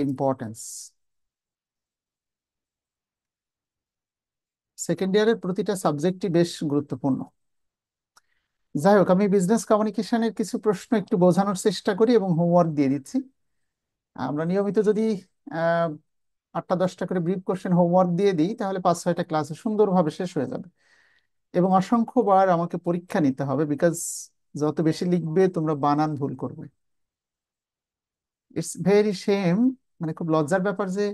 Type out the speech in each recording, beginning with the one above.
Importance. Second ইয়ারের প্রতিটা সাবজেক্টই বেশ গুরুত্বপূর্ণ। যাই হোক, আমি বিজনেস কমিউনিকেশনের কিছু প্রশ্ন একটু বোঝানোর চেষ্টা করি এবং হোমওয়ার্ক দিয়ে দিচ্ছি। আমরা নিয়মিত যদি আহ 8টা 10টা করে ব্রিফ কোশ্চেন হোমওয়ার্ক দিয়ে দিই, তাহলে 5-6টা ক্লাসে সুন্দরভাবে শেষ হয়ে যাবে। এবং অসংখ্যবার আমাকে পরীক্ষা নিতে হবে, বিকজ যত বেশি লিখবে তোমরা বানান ভুল করবে। ইটস ভেরি সেম, মানে খুব লজ্জার ব্যাপার যে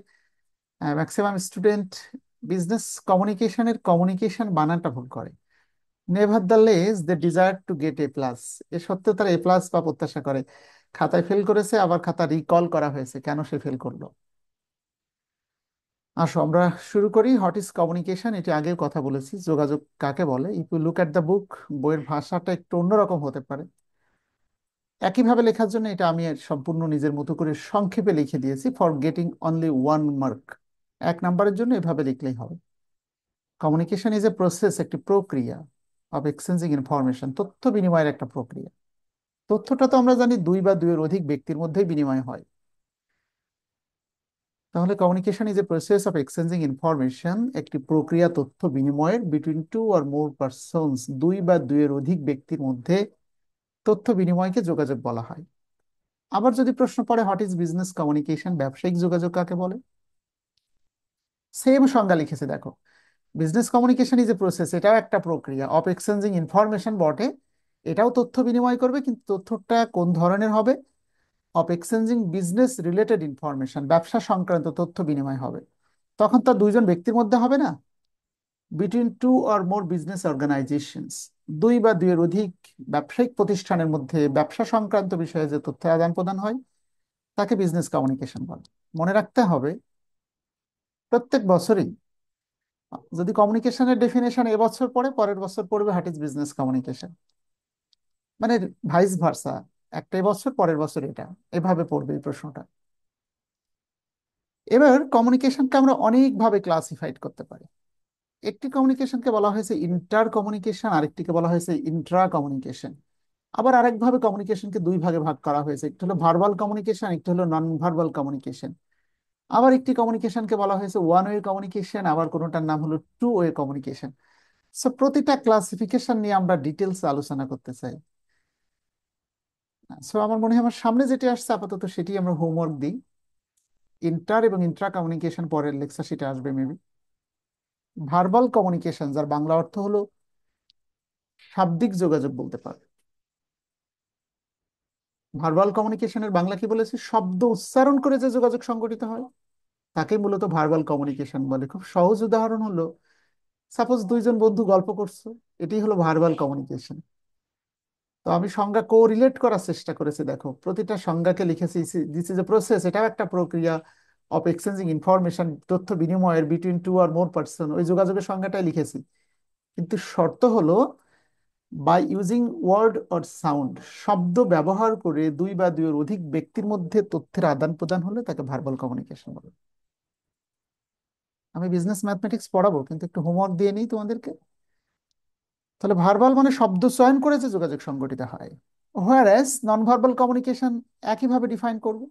ম্যাক্সিমাম স্টুডেন্ট বিজনেস কমিউনিকেশনের কমিউনিকেশন বানানটা ভুল করে। Nevertheless they desire to get A plus. এ সত্ত্বেও তারা এ প্লাস বা প্রত্যাশা করে। খাতায় ফেল করেছে, আবার খাতা রিকল করা হয়েছে কেন সে ফেল করলো। আসো আমরা শুরু করি। হোয়াট ইজ কমিউনিকেশন, এটি আগেও কথা বলেছি। যোগাযোগ কাকে বলে? If you look at the book, বইয়ের ভাষাটা একটু অন্যরকম হতে পারে। একইভাবে লেখার জন্য এটা আমি সম্পূর্ণ নিজের মতো করে সংক্ষেপে লিখে দিয়েছি, ফর গেটিং অনলি 1 মার্ক। 1 নাম্বারের জন্য এভাবে লিখলেই হবে। কমিউনিকেশন ইজ এ প্রসেস, একটি প্রক্রিয়া অফ এক্সচেঞ্জিং ইনফরমেশন, তথ্য বিনিময়ের একটা প্রক্রিয়া। তথ্যটা তো আমরা জানি দুই বা দুইয়ের অধিক ব্যক্তির মধ্যেই বিনিময় হয়। তাহলে communication is a process of exchanging information, একটি প্রক্রিয়া তথ্য বিনিময়ের between two or more persons, দুই বা দুইয়ের অধিক ব্যক্তির মধ্যে তথ্য বিনিময়কে যোগাযোগ বলা হয়। আবার যদি প্রশ্ন পড়ে হোয়াট ইজ বিজনেস কমিউনিকেশন, ব্যবসায়িক যোগাযোগ কাকে বলে, সেম সংজ্ঞা লিখেছে দেখো। Business communication is a process, এটাও একটা প্রক্রিয়া অফ এক্সচেঞ্জিং ইনফরমেশন বটে, এটাও তথ্য বিনিময় করবে, কিন্তু তথ্যটা কোন ধরনের হবে? Of exchanging business related information, ব্যবসা সংক্রান্ত তথ্য বিনিময় হবে। তখন তার দুইজন ব্যক্তির মধ্যে হবে না, between two or more business organizations, দুই বা দুইয়ের অধিক ব্যবসায়িক প্রতিষ্ঠানের মধ্যে ব্যবসা সংক্রান্ত বিষয়ে যে তথ্য আদান প্রদান হয় তাকে বিজনেস কমিউনিকেশন বলে। মনে রাখতে হবে প্রত্যেক বছরই যদি কমিউনিকেশনের ডেফিনেশন এবছর পড়ে, পরের বছর পড়বে হোয়াট ইজ বিজনেস কমিউনিকেশন, মানে ভাইস ভার্সা। একটা এবছর, পরের বছর এটা, এভাবে পড়বে এই প্রশ্নটা। এবার কমিউনিকেশনকে আমরা অনেকভাবে ক্লাসিফাইড করতে পারি। একটি কমিউনিকেশনকে বলা হয়েছে ইন্টার কমিউনিকেশন, আরেকটিকে বলা হয়েছে ইন্ট্রা কমিউনিকেশন। আবার আরেকভাবে কমিউনিকেশনকে দুই ভাগে ভাগ করা হয়েছে, একটি হলো ভার্বাল কমিউনিকেশন, একটি হলো নন ভার্বাল কমিউনিকেশন। আবার একটি কমিউনিকেশনকে বলা হয়েছে ওয়ান ওয়ে কমিউনিকেশন, আবার কোনোটার নাম হলো টু ওয়ে কমিউনিকেশন। সো প্রতিটা ক্লাসিফিকেশন নিয়ে আমরা ডিটেলস আলোচনা করতে চাই। সো আমার মনে হয় আমার সামনে যেটি আসছে আপাতত সেটি আমরা হোমওয়ার্ক দিই। ইন্টার এবং ইন্ট্রা কমিউনিকেশন পরের লেকচার সেটা আসবে মেবি। ভার্বাল কমিউনিকেশন, যার বাংলা অর্থ হলো শাব্দিক যোগাযোগ বলতে পারে। ভার্বাল কমিউনিকেশনের বাংলা কি বলেছি? শব্দ উচ্চারণ করে যে যোগাযোগ সংঘটিত হয় তাকে মূলত ভার্বাল কমিউনিকেশন বলে। খুব সহজ উদাহরণ হলো, সাপোজ দুইজন বন্ধু গল্প করছো, এটি হলো ভার্বাল কমিউনিকেশন। তো আমি সংজ্ঞা কো রিলেট করার চেষ্টা করেছি, দেখো প্রতিটা সংজ্ঞাকে লিখেছি দিস ইজ এ প্রসেস, এটাও একটা প্রক্রিয়া অফ এক্সচেঞ্জিং ইনফরমেশন, তথ্য বিনিময়ের between two or more person, ওই যোগাযোগের সংজ্ঞাটাই লিখেছি। কিন্তু শর্ত হলো by using word or sound, শব্দ ব্যবহার করে দুই বা দুইয়ের অধিক ব্যক্তির মধ্যে তথ্যের আদান প্রদান হলে তাকে ভার্বাল কমিউনিকেশন বলে। আমি বিজনেস ম্যাথমেটিক্স পড়াবো, কিন্তু একটু হোমওয়ার্ক দিয়ে নিই তোমাদেরকে। তাহলে ভার্বাল মানে শব্দ চয়ন করে যে যোগাযোগ সংঘটিত হয়, হোয়ারএস নন ভার্বাল কমিউনিকেশন একইভাবে ডিফাইন করব,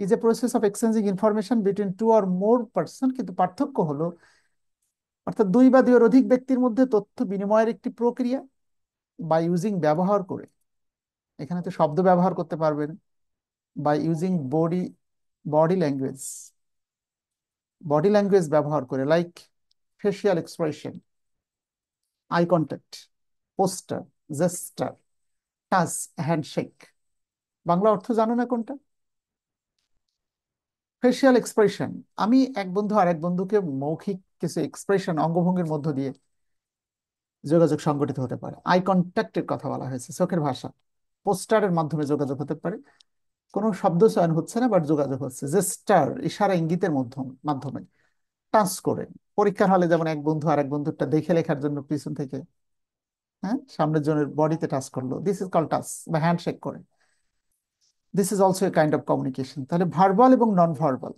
is a process of exchanging information between two or more person, কিন্তু পার্থক্য হলো, অর্থাৎ দুই বা দুইয়ের অধিক ব্যক্তির মধ্যে তথ্য বিনিময়ের একটি প্রক্রিয়া, বাই ইউজিং ব্যবহার করে, এখানে তো শব্দ ব্যবহার করতে পারবেন, by using body language, body language ব্যবহার করে, like facial expression, eye contact, posture, gesture, touch, handshake. বাংলা অর্থ জানো না কোনটা? ফেসিয়াল এক্সপ্রেশন, আমি এক বন্ধু আর এক বন্ধুকে মৌখিক কিছু এক্সপ্রেশন, অঙ্গভঙ্গির মধ্য দিয়ে যোগাযোগ সংগঠিত হতে পারে। আই কন্ট্যাক্টের কথা বলা হয়েছে, চোখের ভাষা। পোস্টারের মাধ্যমে যোগাযোগ হতে পারে, কোনো শব্দ চয়ন হচ্ছে না, বাট যোগাযোগ হচ্ছে। জেস্টার, ইশারা ইঙ্গিতের মাধ্যমে। টাচ করে, পরীক্ষার হলে যেমন এক বন্ধু আর এক বন্ধুরটা দেখে লেখার জন্য পিছন থেকে, হ্যাঁ, সামনের জনের বডিতে টাচ করলো, দিস ইজ কল টাচ, বা হ্যান্ডশেক করে। This is also a kind of communication. তাহলে ভার্বাল এবং নন ভার্বাল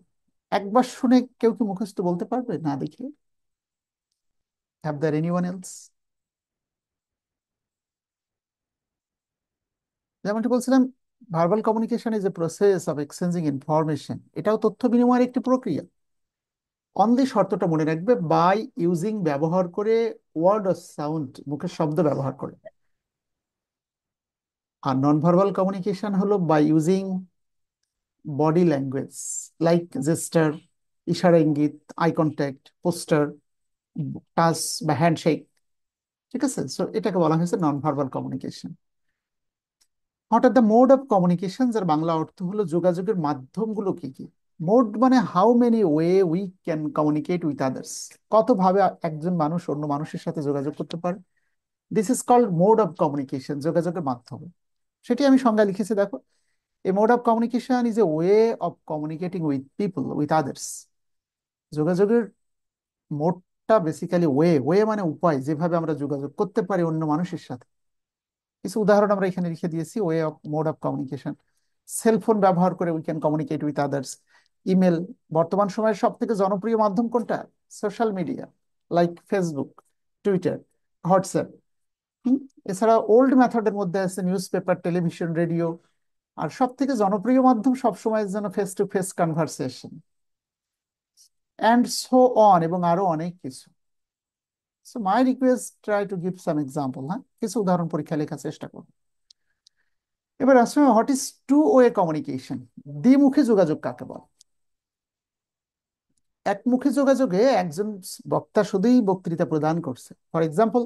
একবার শুনে কেউ কি মুখস্থ বলতে পারবে না দেখে? Have their anyone else? যেমনটি বলছিলাম, verbal communication is a process of exchanging information, এটাও তথ্য বিনিময়ের একটি প্রক্রিয়া। অনলি শর্তটা মনে রাখবে, বাই ইউজিং ব্যবহার করে, ওয়ার্ড অর সাউন্ড মুখের শব্দ ব্যবহার করে। আর নন ভার্বাল কমিউনিকেশন হলো by using body language, like gesture, ইশারা ইঙ্গিত, আই কন্ট্যাক্ট, পোস্টার, টাচ বা হ্যান্ডশেক। ঠিক আছে, সো এটাকে বলা হয়েছে non verbal communication. What are the mode of communication, যার বাংলা অর্থ হলো যোগাযোগের মাধ্যমগুলো কি কি। মোড মানে how many way we can communicate with others, কতভাবে একজন মানুষ অন্য মানুষের সাথে যোগাযোগ করতে পারে। This is called mode of communication, যোগাযোগের মাধ্যম। সেটি আমি সংজ্ঞা লিখেছি, দেখো। A mode of communication is a way of communicating with people, with others. যোগাযোগের মোডটা বেসিক্যালি ওয়ে, ওয়ে মানে উপায়, যেভাবে আমরা যোগাযোগ করতে পারি অন্য মানুষের সাথে। কিছু উদাহরণ আমরা এখানে লিখে দিয়েছি, way of mode of communication. Cellphone ব্যবহার করে we can communicate with others. Email, বর্তমান সময়ের সব থেকে জনপ্রিয় মাধ্যম কোনটা? Social media, like Facebook, Twitter, WhatsApp. এছাড়া ওল্ড মেথডের মধ্যে আছে নিউজ পেপার, টেলিভিশন, রেডিও। আর সব থেকে জনপ্রিয় মাধ্যম সব সময়ের জন্য face to face conversation, and so on, এবং আরো অনেক কিছু। So my request, try to give some example. হ্যাঁ, কিছু উদাহরণ পরীক্ষা লেখার চেষ্টা করুন। এবার আসলে what is two way communication, দ্বিমুখী যোগাযোগ কাকে বলে? একমুখী যোগাযোগে একজন বক্তা শুধুই বক্তৃতা প্রদান করছে, ফর এক্সাম্পল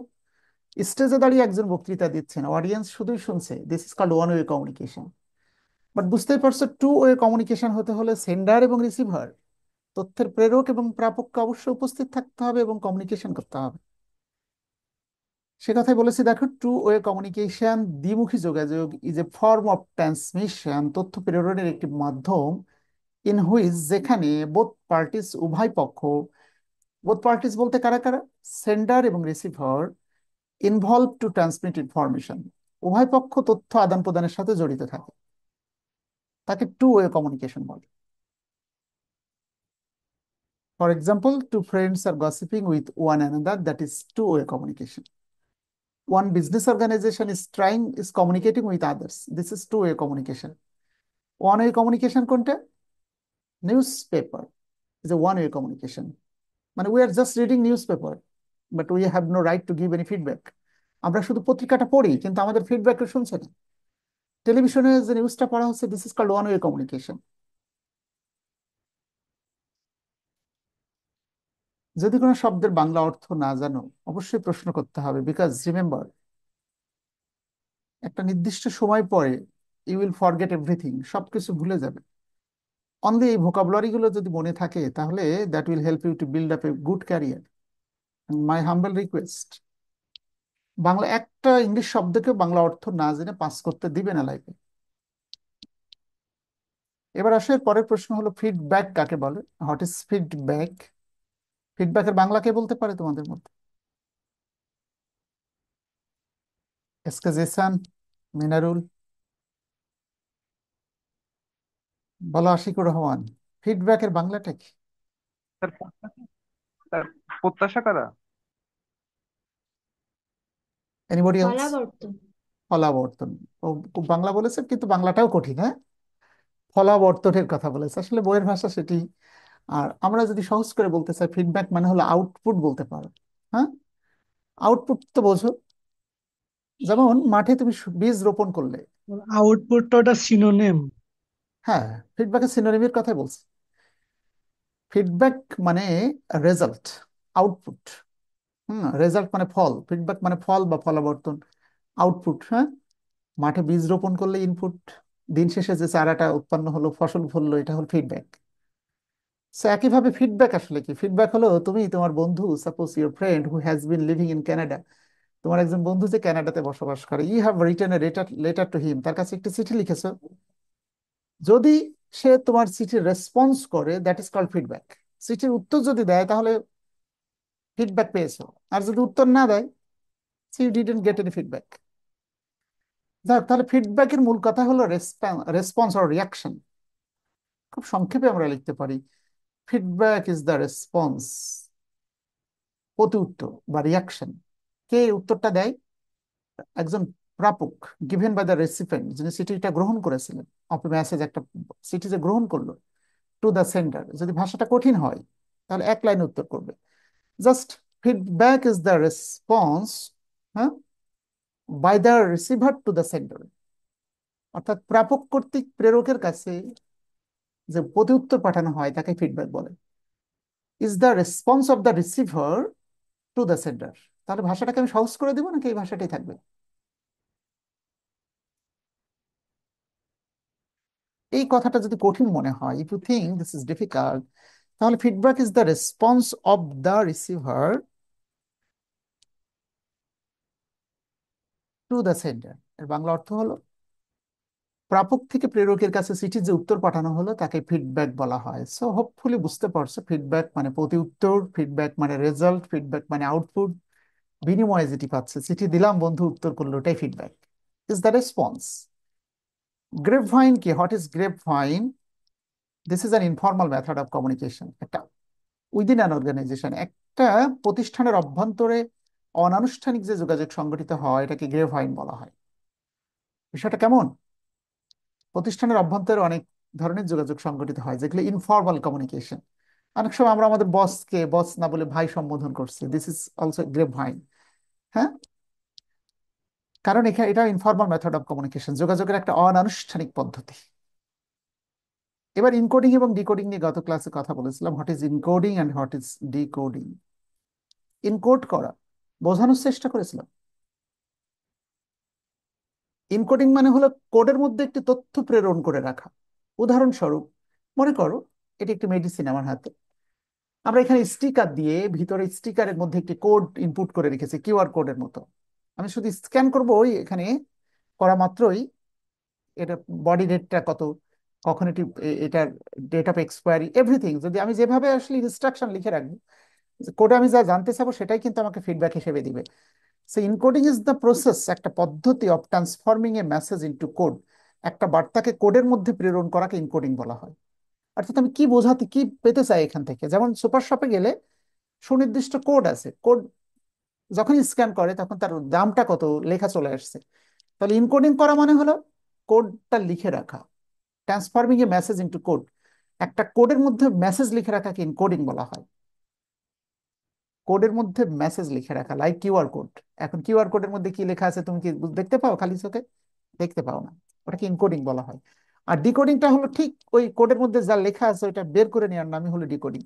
স্টেজে দাঁড়িয়ে একজন বক্তৃতা দিচ্ছেন, অডিয়েন্স শুধুই শুনছে, this is called one way communication. But বুঝতেই পারছো, টু ওয়ে কমিউনিকেশন হতে হলে সেন্ডার এবং রিসিভার, তথ্যের প্রেরক এবং প্রাপককে অবশ্যই উপস্থিত থাকতে হবে এবং কমিউনিকেশন করতে হবে। সে কথাই বলেছি, দেখো, টু ওয়ে কমিউনিকেশন, দ্বিমুখী যোগাযোগ, is a form of transmission, তথ্য প্রেরণের একটি মাধ্যম, ইন হুইচ, যেখানে বোথ পার্টিস, উভয় পক্ষ, বোথ পার্টিস বলতে কারা কারা? সেন্ডার এবং receiver, involve to transmit information, উভয় পক্ষ তথ্য আদান প্রদানের সাথে জড়িত থাকে, তাকে টু ওয়ে কমিউনিকেশন বলে। For example, two friends are gossiping with one another, that is two way communication. One business organization is communicating with others, this is two way communication. One way communication কোনটা? Newspaper is a one way communication, মানে we are just reading newspaper, but we have no right to give any feedback. আমরা শুধু পত্রিকাটা পড়ি, কিন্তু আমাদের feedback শুনছে না। টেলিভিশনে যে নিউজটা পড়া হচ্ছে, this is called one way communication. যদি কোনো শব্দের বাংলা অর্থ না জানো, অবশ্যই প্রশ্ন করতে হবে, বিকজ রিমেম্বার, একটা নির্দিষ্ট সময় পরে ইউ উইল ফরগেট এভরিথিং, সবকিছু ভুলে যাবে। অনলি এই ভোকাবুলারি গুলো যদি মনে থাকে, তাহলে that will help you to build up a good career. My humble request, বাংলা একটা ইংলিশ শব্দকে বাংলা অর্থ না জেনে পাস করতে দিবে না লাইফে। এবার আসে পরের প্রশ্ন হলো, ফিডব্যাক কাকে বলে? What is feedback? ফিডব্যাকের বাংলা কে বলতে পারে তোমাদের মধ্যে? এক্সকেজেশন, মিনারুল, বলো আশিকুর রহমান, ফিডব্যাকের বাংলাটা কি? তার তার প্রত্যাশা করা। Anybody else? ফলাবর্তন। ফলাবর্তন। ও খুব বাংলা বলেছে, কিন্তু বাংলাটাও কঠিন, হ্যাঁ। ফলাবর্তনের কথা বলেছে, আসলে বইয়ের ভাষা সেটি। আর আমরা যদি সহজ করে বলতে চাই, ফিডব্যাক মানে হলো আউটপুট বলতে পারো। হ্যাঁ, আউটপুট তো বোঝো, যেমন মাঠে তুমি বীজ রোপণ করলে। আউটপুটটা ওটা সিনোনিম। হ্যাঁ, ফিডব্যাকের সিনোনিমের কথাই বলছি। ফিডব্যাক মানে রেজাল্ট, আউটপুট। রেজাল্ট মানে ফল, ফিডব্যাক মানে ফল বা ফলাবর্তন, আউটপুট। হ্যাঁ, মাঠে বীজ রোপণ করলে ইনপুট, দিন শেষে যে চারাটা উৎপন্ন হলো, ফসল ফললো, এটা হলো ফিডব্যাক। সো একইভাবে ফিডব্যাক আসলে কি? ফিডব্যাক হলো, তুমি তোমার বন্ধু, suppose your friend who has been living in Canada, তোমার একজন বন্ধু যে কানাডাতে বসবাস করে, you have written a letter letter to him, তার কাছে একটি চিঠি লিখেছো। যদি সে তোমার চিঠির রেসপন্স করে, দ্যাট ইজ কল্ড ফিডব্যাক। চিঠির উত্তর যদি দেয়, তাহলে ফিডব্যাক পেয়েছো। আর যদি উত্তর না দেয়, you didn't get any feedback. যাক, তাহলে ফিডব্যাকের মূল কথা হলো রেসপন্স অর রিয়াকশন। খুব সংক্ষেপে আমরা লিখতে পারি, ফিডব্যাক ইজ দ্য রেসপন্স, প্রতি উত্তর বা রিয়াকশন। কে উত্তরটা দেয়? একজন প্রাপক, গিভেন বাই দ্য রেসিপিয়েন্ট, যিনি চিঠিটা গ্রহণ করেছিলেন, অফ মেসেজ, একটা চিঠি যে গ্রহণ করলো, টু দ্য সেন্ডার, যদি ভাষাটা কঠিন হয় তাহলে এক লাইন উত্তর করবে, just feedback is the response, হ্যাঁ, by the receiver to the sender. অর্থাৎ প্রাপক কর্তৃক প্রেরকের কাছে যে প্রতিউত্তর পাঠানো হয় তাকে ফিডব্যাক বলে। Is the response of the receiver to the sender. তাহলে ভাষাটাকে আমি সহজ করে দিব নাকি এই ভাষাটাই থাকবে? এই কথাটা যদি কঠিন মনে হয়, if you think this is difficult, তাহলে feedback is the response of the receiver to the sender. এর বাংলা অর্থ হলো, প্রাপক থেকে প্রেরকের কাছে চিঠির যে উত্তর পাঠানো হলো তাকে ফিডব্যাক বলা হয়। সো হোপফুলি বুঝতে পারছো, ফিডব্যাক মানে প্রতি উত্তর, ফিডব্যাক মানে রেজাল্ট, ফিডব্যাক মানে আউটপুট, বিনিময়ে যেটি পাচ্ছে, চিঠি দিলাম বন্ধু উত্তর করলো, ওটাই feedback, is the response. Grapevine কি? What is grapevine? This is an informal method of communication. একটা উইদিন অ্যান অর্গানাইজেশন, একটা প্রতিষ্ঠানের অভ্যন্তরে অনানুষ্ঠানিক যে যোগাযোগ সংগঠিত হয় এটাকে গ্রেপ ভাইন বলা হয়। বিষয়টা কেমন? প্রতিষ্ঠানের অভ্যন্তরে অনেক ধরনের যোগাযোগ সংগঠিত হয় যেগুলো ইনফর্মাল কমিউনিকেশন। অনেক সময় আমরা আমাদের বসকে বস না বলে ভাই সম্বোধন করছি, this is also grape vine. হ্যাঁ, কারণ এখানে এটা ইনফর্মাল মেথড অফ কমিউনিকেশন, যোগাযোগের একটা অনানুষ্ঠানিক পদ্ধতি। এবার ইনকোডিং এবং ডিকোডিং নিয়ে গত ক্লাসে কথা বলেছিলাম। What is encoding and what is decoding? Encode করা বোঝানোর চেষ্টা করেছিলাম। ইনকোডিং মানে হলো কোডের মধ্যে একটি তথ্য প্রেরণ করে রাখা। উদাহরণস্বরূপ, মনে করো এটি একটি মেডিসিন আমার হাতে, আমরা এখানে স্টিকার দিয়ে ভিতরে স্টিকারের মধ্যে একটি কোড ইনপুট করে রেখেছি, কিউআর কোডের মতো। আমি শুধু স্ক্যান করবো, ওই এখানে করা মাত্রই এটা বডি রেটটা কত, কখন এটি এটার ডেট অফ এক্সপায়ারি, এভরিথিং যদি আমি যেভাবে আসলে ইনস্ট্রাকশন লিখে রাখবো, কোডে আমি যা জানতে চাবো সেটাই কিন্তু আমাকে ফিডব্যাক হিসেবে দিবে। So encoding is the process, একটা পদ্ধতি of transforming a message into code. একটা বার্তাকে কোডের মধ্যে প্রেরণ করাকে ইনকোডিং বলা হয়। অর্থাৎ আমি কি বোঝাতে, কি পেতে চাই এখান থেকে, যেমন সুপার শপে গেলে সুনির্দিষ্ট কোড আছে, কোড যখন স্ক্যান করে তখন তার দামটা কত লেখা চলে আসছে। তাহলে ইনকোডিং করা মানে হলো কোডটা লিখে রাখা, transforming a message into code. একটা কোডের মধ্যে মেসেজ লিখে রাখাকে ইনকোডিং বলা হয়। কোডের মধ্যে মেসেজ লিখে রাখা, লাইক কিউআর কোড। এখন কিউআর কোডের মধ্যে কি লেখা আছে তুমি কি দেখতে পাও খালি চোখে? দেখতে পাও না, ওটাকে ইনকোডিং বলা হয়। আর ডিকোডিংটা হলো ঠিক ওই কোডের মধ্যে যা লেখা আছে ওইটা বের করে নেওয়ার নামই হলো decoding.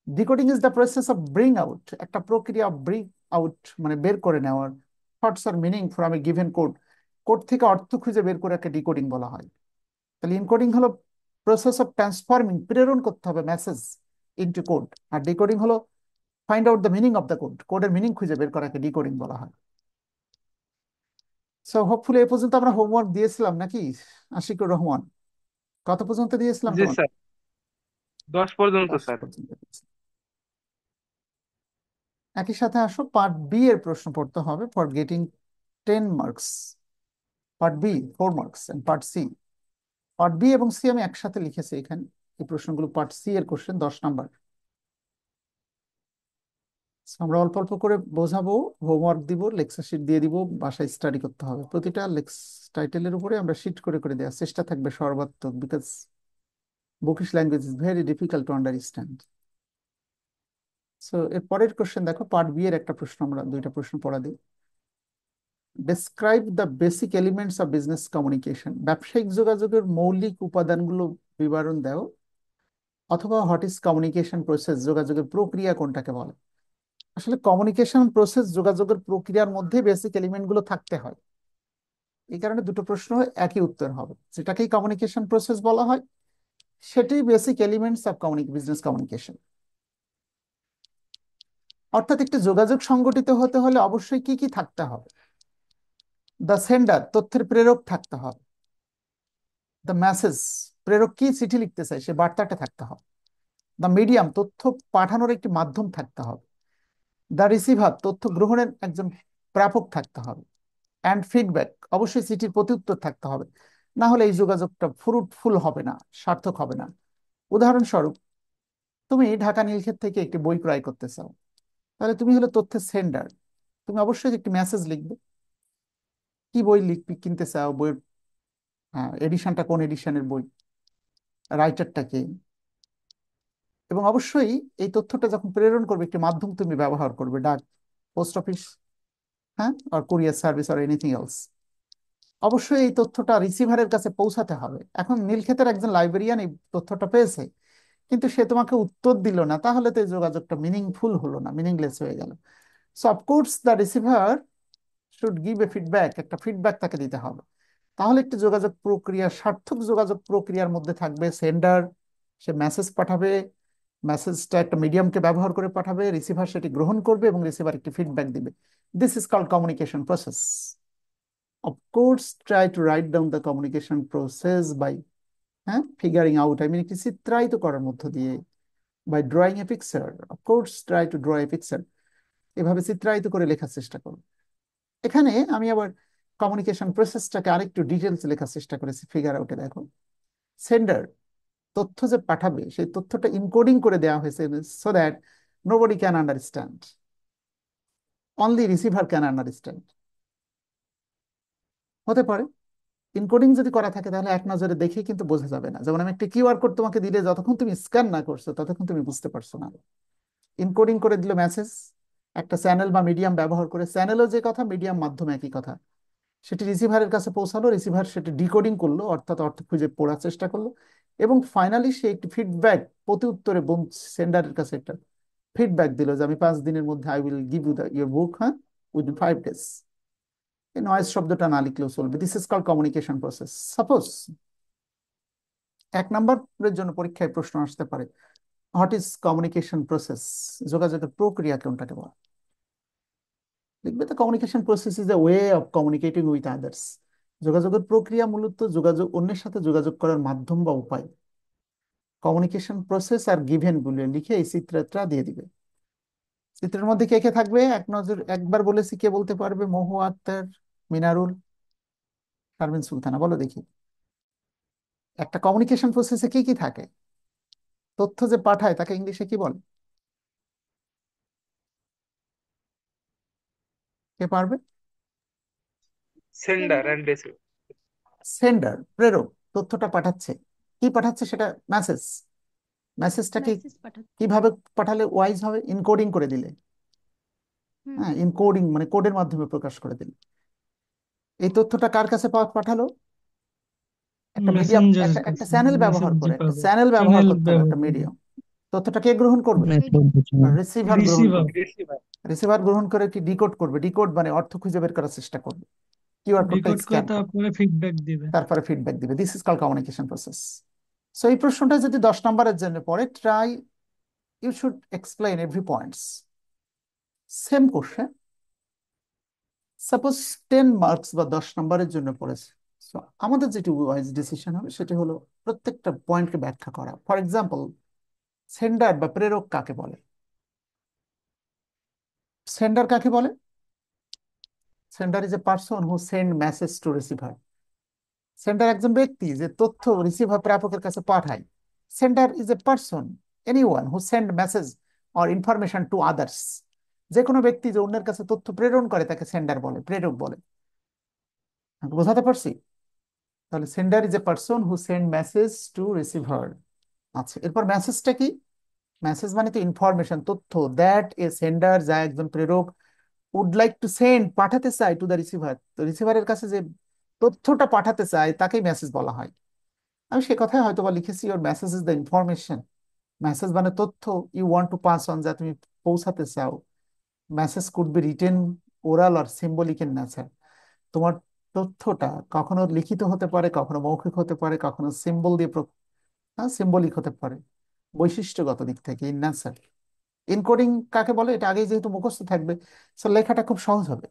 Decoding is the process of bring out, একটা প্রক্রিয়া ব্রিং আউট মানে বের করে নেওয়ার, thoughts or meaning from a given code. Code থেকে অর্থ খুঁজে বের করে একটা ডিকোডিং বলা হয়। তাহলে ইনকোডিং হলো প্রসেস অফ ট্রান্সফর্মিং, প্রেরণ করতে হবে মেসেজ ইনটু কোড। আর ডিকোডিং হলো find out the meaning of the code, কোডের মিনিং খুঁজে বের করাকে ডিকোডিং বলা হয়। সো হোপফুলি এ পর্যন্ত আমরা হোমওয়ার্ক দিয়েছিলাম নাকি আশিকুর রহমান? কত পর্যন্ত দিয়েছিলাম জি তোমার? স্যার, 10 পর্যন্ত 10 স্যার। পর্যন্ত দিয়েছি। একই সাথে আসো পার্ট বি এর প্রশ্ন পড়তে হবে, for getting 10 marks. Part B 4 marks and part C. Part B এবং সি আমি একসাথে লিখেছি এখানে। এই প্রশ্নগুলো পার্ট সি এর কোশ্চেন, 10 নাম্বার। আমরা অল্প অল্প করে বোঝাবো, হোমওয়ার্ক দিব, লেকচার শিট দিয়ে দিব, বাসায় স্টাডি করতে হবে। প্রতিটা লেক্স টাইটেলের উপরে আমরা শিট করে করে দেওয়ার চেষ্টা থাকবে সর্বাত্মক, because bookish language is very difficult to understand. So এর পরের কোশ্চেন দেখো, পার্ট বি এর একটা প্রশ্ন, আমরা দুইটা প্রশ্ন পড়া দিই। Describe the basic elements of business communication, ব্যবসায়িক যোগাযোগের মৌলিক উপাদানগুলো বিবরণ দাও, অথবা হোয়াট ইজ কমিউনিকেশন প্রসেস, যোগাযোগের প্রক্রিয়া কোনটাকে বলে। আসলে কমিউনিকেশন প্রসেস, যোগাযোগের প্রক্রিয়ার মধ্যে বেসিক এলিমেন্ট গুলো থাকতে হয়। এই কারণে দুটো প্রশ্ন একই উত্তর হবে, যেটাকেই কমিউনিকেশন প্রসেস বলা হয় সেটি basic elements of business communication. অর্থাৎ একটি যোগাযোগ সংগঠিত হতে হলে অবশ্যই কি কি থাকতে হবে? দ্য সেন্ডার, তথ্যের প্রেরক থাকতে হবে। দ্য মেসেজ, প্রেরক কি চিঠি লিখতে চায় সে বার্তাটা থাকতে হবে। দ্য মিডিয়াম, তথ্য পাঠানোর একটি মাধ্যম থাকতে হবে। দ্য রিসিভার, তথ্য গ্রহণের একজন প্রাপক থাকতে হবে। অ্যান্ড ফিডব্যাক, অবশ্যই চিঠির প্রতি উত্তর থাকতে হবে, না হলে এই যোগাযোগটা ফ্রুটফুল হবে না, সার্থক হবে না। উদাহরণস্বরূপ, তুমি ঢাকা নীলক্ষেত থেকে একটি বই ক্রয় করতে চাও, তাহলে তুমি হলো তথ্যের সেন্ডার, তুমি অবশ্যই একটি মেসেজ লিখবে। কি বই কিনতে চাও, বইয়ের এডিশনটা কোন এডিশনের বই, রাইটারটা কে, এবং অবশ্যই এই তথ্যটা যখন প্রেরণ করবে একটি মাধ্যম তুমি ব্যবহার করবে, ডাক, পোস্ট অফিস, হ্যাঁ, আর কুরিয়ার সার্ভিস আর এনিথিং এলস। অবশ্যই এই তথ্যটা রিসিভারের কাছে পৌঁছাতে হবে। এখন নীলক্ষেতের একজন লাইব্রেরিয়ান এই তথ্যটা পেয়েছে, কিন্তু সে তোমাকে উত্তর দিল না, তাহলে তো এই যোগাযোগটা মিনিংফুল হলো না, মিনিংলেস হয়ে গেল। So of course the receiver should give a feedback, একটা ফিডব্যাক তাকে দিতে হবে। তাহলে একটি যোগাযোগ প্রক্রিয়া, সার্থক যোগাযোগ প্রক্রিয়ার মধ্যে থাকবে সেন্ডার, সে মেসেজ পাঠাবে, মেসেজটা একটা মিডিয়ামকে ব্যবহার করে পাঠাবে, রিসিভার সেটি গ্রহণ করবে এবং রিসিভার একটি ফিডব্যাক দিবে। This is called communication process. Of course, try to write down the communication process by figuring out, I mean একটি চিত্রায়িত করার মধ্য দিয়ে, by drawing a picture. Of course, try to draw a picture. এভাবে চিত্রায়িত করে লেখার চেষ্টা করো। এখানে আমি আবার কমিউনিকেশন প্রসেসটাকে আরেকটু ডিটেলস লেখার চেষ্টা করেছি। ফিগার আউটে দেখো, সেন্ডার তথ্য যে পাঠাবে সেই তথ্যটা ইনকোডিং করে দেওয়া হয়েছে so that nobody can understand, only receiver can understand. হতে পারে ইনকোডিং যদি করা থাকে তাহলে এক নজরে দেখে কিন্তু বোঝা যাবে না। যেমন আমি একটা কিউআর কোড তোমাকে দিলে যতক্ষণ তুমি স্ক্যান না করছো ততক্ষণ তুমি বুঝতে পারছো না। ইনকোডিং করে দিল মেসেজ, একটা চ্যানেল বা মিডিয়াম ব্যবহার করে, চ্যানেলও যে কথা, মিডিয়াম মাধ্যম একই কথা, সেটি রিসিভারের কাছে পৌঁছালো, রিসিভার সেটি ডিকোডিং করলো, অর্থাৎ অর্থ খুঁজে পড়ার চেষ্টা করলো, এবং ফাইনালি সে একটি ফিডব্যাক প্রতি উত্তরে সেন্ডারের কাছে একটা ফিডব্যাক দিল যে আমি 5 দিনের মধ্যে I will give you your book, হ্যাঁ, উইদিন 5 ডেজ। এই নয়েজ শব্দটা না লিখলেও চলবে। This is called communication process. Suppose 1 নম্বরের জন্য পরীক্ষায় প্রশ্ন আসতে পারে, হোয়াট ইজ কমিউনিকেশন প্রসেস, যোগাযোগের প্রক্রিয়া কোনটাকে বলে? লিখবে তো communication process is a way of communicating with others. যোগাযোগের প্রক্রিয়া মূলত যোগাযোগ, অন্যের সাথে যোগাযোগ করার মাধ্যম বা উপায়। কমিউনিকেশন প্রসেস আর গিভেন গুলো লিখে এই চিত্রটা দিয়ে দিবে। চিত্রের মধ্যে কে কে থাকবে এক নজর একবার বলেছি, কে বলতে পারবে? মহু, আক্তার, মিনারুল, শারমিন সুলতানা, বলো দেখি। একটা কমিউনিকেশন প্রসেসে কি কি থাকে? তথ্য যে পাঠায় তাকে ইংলিশে কি বলে? কে পারবে? Sender sender. And receiver. Sender, প্রেরক, তথ্যটা পাঠাচ্ছে। কি পাঠাচ্ছে সেটা? মেসেজ। মেসেজটা কি মেসেজ পাঠাচ্ছে। কিভাবে পাঠালে ওয়াইজ হবে? ইনকোডিং করে দিলে, হুম। হ্যাঁ, ইনকোডিং মানে কোডের মাধ্যমে প্রকাশ করে দিলে। এই তথ্যটা কার কাছে পাঠালো? একটা মিডিয়াম, মেসেঞ্জারের একটা একটা কাছে চ্যানেল ব্যবহার মেসেজ যে করে, একটা পাবে, চ্যানেল ব্যবহার চ্যানেল করতে হবে, ব্যবহার একটা করে মিডিয়াম। তথ্যটা কে গ্রহণ করবে? রিসিভার গ্রহণ রিসিভার। করবে। রিসিভার। রিসিভার গ্রহণ করে কি ডিকোড করবে? ডিকোড মানে অর্থ খুঁজে বের করার চেষ্টা করবে, কিউআর কোডটা ডিকোড করে স্ক্যান করবে, তারপরে ফিডব্যাক দিবে। তারপরে ফিডব্যাক দিবে। This is call communication process. So এই প্রশ্নটা যদি 10 নম্বরের জন্য পড়ে, try, you should explain every points. Same question, suppose 10 marks বা 10 নম্বরের জন্য পড়েছে। So, আমাদের যেটি ওয়াইজ ডিসিশন হবে সেটি হলো প্রত্যেকটা পয়েন্টকে ব্যাখ্যা করা। ফর এক্সাম্পল, সেন্ডার বা প্রেরক কাকে বলে? সেন্ডার কাকে বলে? Sender is a person who send message to receiver. Sender একজন ব্যক্তি যে তথ্য রিসিভার, প্রাপকের কাছে পাঠায়। Sender is a person, anyone who send message or information to others. যে কোনো ব্যক্তি যে অন্যের কাছে তথ্য প্রেরণ করে তাকে সেন্ডার বলে, প্রেরক বলে। আমি বোঝাতে পারছি? তাহলে sender is a person who send message to receiver. আচ্ছা, এরপর মেসেজটা কি? মেসেজ মানে তো ইনফরমেশন, তথ্য, দ্যাট এ সেন্ডার, যা একজন প্রেরক উড লাইক টু সেন্ড, পাঠাতে চায়, টু দ্য রিসিভার, তো রিসিভারের কাছে যে তথ্যটা পাঠাতে চায় তাকেই মেসেজ বলা হয়। আমি সে কথাই হয়তো বা লিখেছি, your message is the information. Message মানে তথ্য, you want to pass on, যা তুমি পৌঁছাতে চাও। Message could be written, oral or symbolic in nature. তোমার তথ্যটা কখনো লিখিত হতে পারে, কখনো মৌখিক হতে পারে, কখনো সিম্বল দিয়ে সিম্বলিক হতে পারে, বৈশিষ্ট্যগত দিক থেকে, ইন নেচার। এনকোডিং কাকে বলে এটা আগেই যেহেতু মুখস্থ থাকবে, সো লেখাটা খুব সহজ হবে।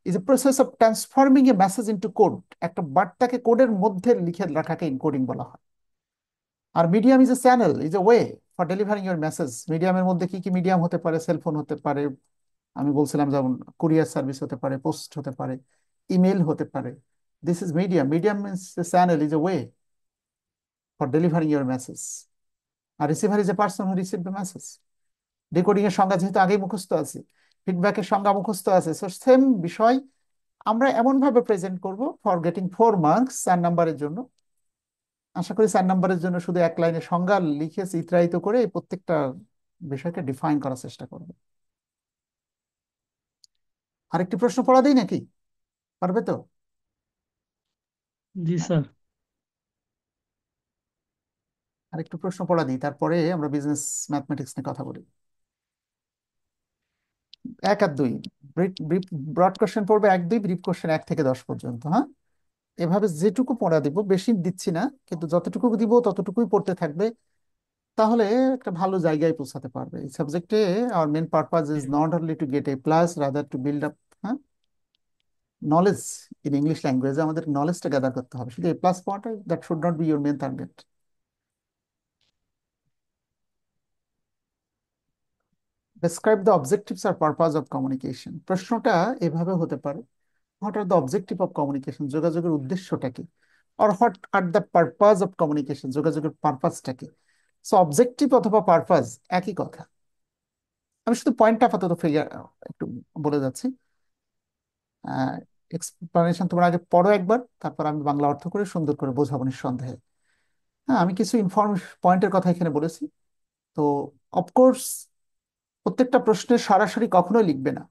Is a process of transforming a message into code. একটা বার্তাকে কোডের মধ্যে লিখে রাখাকে এনকোডিং বলা হয়। আর medium is a channel, is a way for delivering your message. মিডিয়ামের মধ্যে কি কি মিডিয়াম হতে পারে? সেলফোন হতে পারে, আমি বলছিলাম, যেমন কুরিয়ার সার্ভিস হতে পারে, পোস্ট হতে পারে, ইমেল হতে পারে। This is medium. Medium means a channel, is a way for delivering your message. আর receiver is a person who receive the message. Decoding এর সংজ্ঞা যেহেতু আগেই মুখস্থ আছে, ফিডব্যাকের সংজ্ঞা মুখস্থ আছে, সো সেম বিষয়। আমরা এমন ভাবে প্রেজেন্ট করব ফর গেটিং 4 মার্কস 4 নাম্বারের জন্য। আশা করি 4 নাম্বারের জন্য শুধু এক লাইনে সংজ্ঞা লিখে চিত্রায়িত করে এই প্রত্যেকটা বিষয়কে ডিফাইন করার চেষ্টা করব। আরেকটি প্রশ্ন পড়া দিই নাকি? পারবে তো? জি স্যার। আরেকটু প্রশ্ন পড়া দিই, তারপরে আমরা বিজনেস ম্যাথমেটিক্স নিয়ে কথা বলি। 1 আর 2 ব্রড কোশ্চেন পড়বে, 1 2 ব্রিফ কোশ্চেন 1 থেকে 10 পর্যন্ত। হ্যাঁ, এভাবে যেটুকু পড়া দিব, বেশি দিচ্ছি না, কিন্তু যতটুকু দিব ততটুকুই পড়তে থাকবে। তাহলে একটা ভালো জায়গায় পৌঁছাতে পারবে এই সাবজেক্টে। Our main purpose is not only to get A+, rather to build up knowledge in English ল্যাঙ্গুয়েজে। আমাদের নলেজটা গ্যাদার করতে হবে, শুধু A+ পাওয়াটা that should not be your main target. Describe the objectives আর পারপাস অফ কমিউনিকেশন। প্রশ্নটা এভাবে হতে পারে, what are the objective of communication, যোগাযোগের উদ্দেশ্যটা কি? Or what are the purpose of communication, যোগাযোগের পারপাসটা কি? সো অবজেক্টিভ অথবা পারপাস একই কথা। আমি শুধু পয়েন্টটা আপাতত ফিগার একটু বলে যাচ্ছি। এক্সপ্লানেশন তোমরা আগে পড়ো একবার, তারপর আমি বাংলা অর্থ করে সুন্দর করে বোঝাবো নিঃসন্দেহে। হ্যাঁ, আমি কিছু পয়েন্টের কথা এখানে বলেছি। তো অফকোর্স প্রত্যেকটা প্রশ্নের সরাসরি কখনোই লিখবে না।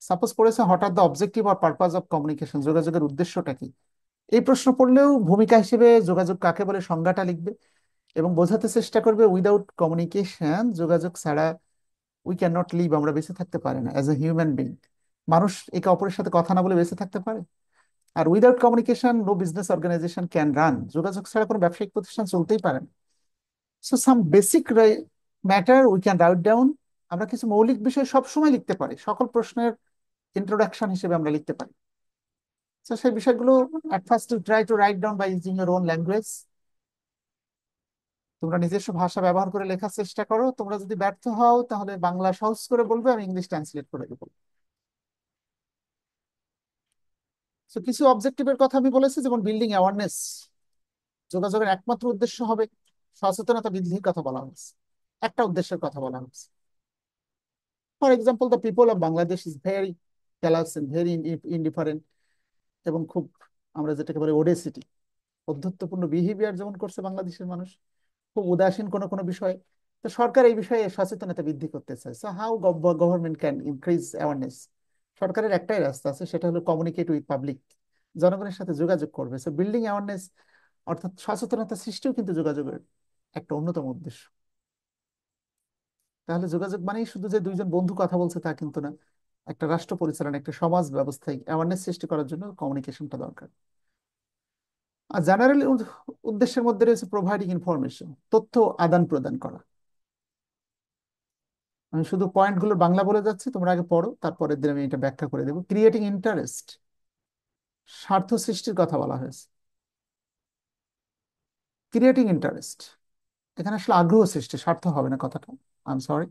সাপোজ পড়েছে what are the objective or purpose of communication, যোগাযোগের উদ্দেশ্যটা কি। এই প্রশ্ন পড়লেও ভূমিকা হিসেবে যোগাযোগ কাকে বলে সংজ্ঞাটা লিখবে এবং বোঝাতে চেষ্টা করবে উইদাউট কমিউনিকেশন, যোগাযোগ ছাড়া উই ক্যান নট লিভ, আমরা বেঁচে থাকতে পারি না অ্যাজ এ হিউম্যান বিং। মানুষ একে অপরের সাথে কথা না বলে বেঁচে থাকতে পারে? আর without communication no business organisation can run, যোগাযোগ ছাড়া কোনো ব্যবসায়িক প্রতিষ্ঠান চলতেই পারে না। So some basic matter we can write down. আমরা কিছু মৌলিক বিষয় সবসময় লিখতে পারি, সকল প্রশ্নের ইন্ট্রোডাকশন হিসেবে আমরা লিখতে পারি। তো সেই বিষয়গুলো at first you try to write down by using your own language। তোমরা নিজস্ব ভাষা ব্যবহার করে লেখার চেষ্টা করো। তোমরা যদি ব্যর্থ হও তাহলে বাংলা সহজ করে বলবে, আমি ইংলিশ ট্রান্সলেট করে দেবো। তো কিছু অবজেক্টিভের কথা আমি বলেছি, যেমন বিল্ডিং অ্যাওয়ারনেস, যোগাযোগের একমাত্র উদ্দেশ্য হবে সচেতনতা বৃদ্ধির কথা বলা হয়েছে, একটা উদ্দেশ্যের কথা বলা হয়েছে। For example, the people of Bangladesh is very callous and very indifferent, এবং খুব আমরা যেটাকে বলি ওডেসিটি, অধ্যত্বপূর্ণ বিহেভিয়ার যেমন করছে বাংলাদেশের মানুষ, খুব উদাসীন কোনো কোনো বিষয়ে। তো সরকার এই বিষয়ে সচেতনতা বৃদ্ধি করতে চায়। So how government can increase awareness? সরকারের একটাই রাস্তা আছে, সেটা হলো কমিউনিকেট উইথ পাবলিক, জনগণের সাথে যোগাযোগ করবে। সো বিল্ডিং অ্যাওয়ারনেস অর্থাৎ সচেতনতা সৃষ্টিও কিন্তু যোগাযোগের একটা অন্যতম উদ্দেশ্য। তাহলে যোগাযোগ মানেই শুধু যে দুইজন বন্ধু কথা বলছে তা কিন্তু না, একটা রাষ্ট্র পরিচালনা, একটা সমাজ ব্যবস্থায় অ্যাওয়ারনেস সৃষ্টি করার জন্য কমিউনিকেশনটা দরকার। আর জেনারেল উদ্দেশ্যের মধ্যে রয়েছে প্রোভাইডিং ইনফরমেশন, তথ্য আদান প্রদান করা। আমি শুধু পয়েন্টগুলো বাংলা বলে যাচ্ছি, তোমরা আগে পড়ো, তারপরের দিন আমি এটা ব্যাখ্যা করে দেবো। ক্রিয়েটিং ইন্টারেস্ট, স্বার্থ সৃষ্টির কথা বলা হয়েছে। ক্রিয়েটিং ইন্টারেস্ট, এখানে আসলে আগ্রহ সৃষ্টি, স্বার্থ হবে না কথাটা, আই এম সরি।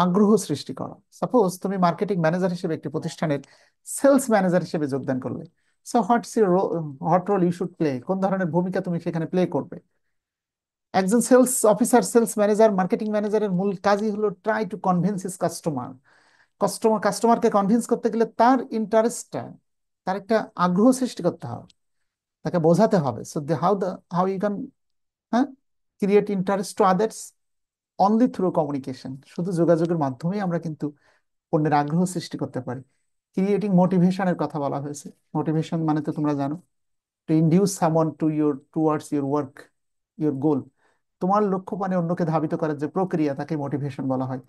আগ্রহ সৃষ্টি করা। সাপোজ তুমি মার্কেটিং ম্যানেজার হিসেবে একটি প্রতিষ্ঠানের সেলস ম্যানেজার হিসেবে যোগদান করলে। So what role you should play, কোন ধরনের ভূমিকা তুমি সেখানে প্লে করবে? একজন sales officer, sales manager, marketing ম্যানেজারের মূল কাজই হলো try to convince his customer. কাস্টমারকে কনভিন্স করতে গেলে তার ইন্টারেস্টটা, তার একটা আগ্রহ সৃষ্টি করতে হবে, তাকে বোঝাতে হবে। সো হাউ ইউ ক্যান, হ্যাঁ, create interest to others only through communication. শুধু যোগাযোগের মাধ্যমেই আমরা কিন্তু অন্যের আগ্রহ সৃষ্টি করতে পারি। ক্রিয়েটিং মোটিভেশনের কথা বলা হয়েছে। মোটিভেশন মানে তো তোমরা জানো, to induce someone to towards your work, your goal. তোমার লক্ষ্য মানে অন্যকে ধাবিত করার যে প্রক্রিয়া, তাকে মোটিভেশন বলা হয়।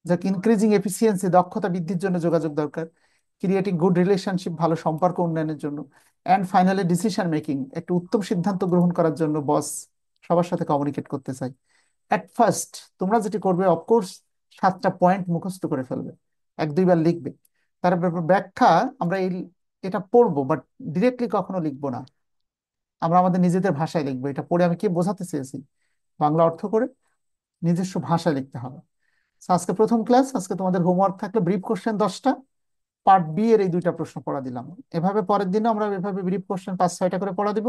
যাকে ইনক্রিজিং এফিসিয়েন্সি, দক্ষতা বৃদ্ধির জন্য যোগাযোগ দরকার। ক্রিয়েটিং গুড রিলেশনশিপ, ভালো সম্পর্ক উন্নয়নের জন্য। অ্যান্ড ফাইনালি ডিসিশন মেকিং, একটা উত্তম সিদ্ধান্ত গ্রহণ করার জন্য বস সবার সাথে কমিউনিকেট করতে চাই। অ্যাট ফার্স্ট তোমরা যেটি করবে, অফকোর্স 7টা পয়েন্ট মুখস্থ করে ফেলবে, 1 2 বার লিখবে। তারপর ব্যাখ্যা, আমরা এটা পড়বো বাট ডিরেক্টলি কখনো লিখবো না, আমরা আমাদের নিজেদের ভাষায় লিখবো। এটা পড়ে আমি কি বোঝাতে চেয়েছি বাংলা অর্থ করে নিজস্ব ভাষায় লিখতে হবে। So, আজকে প্রথম ক্লাস, আজকে তোমাদের হোমওয়ার্ক থাকলো ব্রিফ কোশ্চেন 10টা, পার্ট বি এর এই 2টা প্রশ্ন পড়া দিলাম। এভাবে পরের দিনও আমরা এভাবে ব্রিফ কোশ্চেন 5 6টা করে পড়া দিব,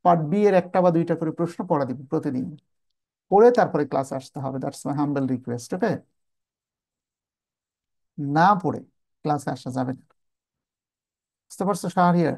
পার্ট বি এর 1টা বা 2টা করে প্রশ্ন পড়া দিব প্রতিদিন। পড়ে তারপরে ক্লাসে আসতে হবে, দ্যাটস মাই হাম্বল রিকোয়েস্ট। ওকে, না পড়ে ক্লাসে আসা যাবে না। বুঝতে পারছো শাহরিয়ার?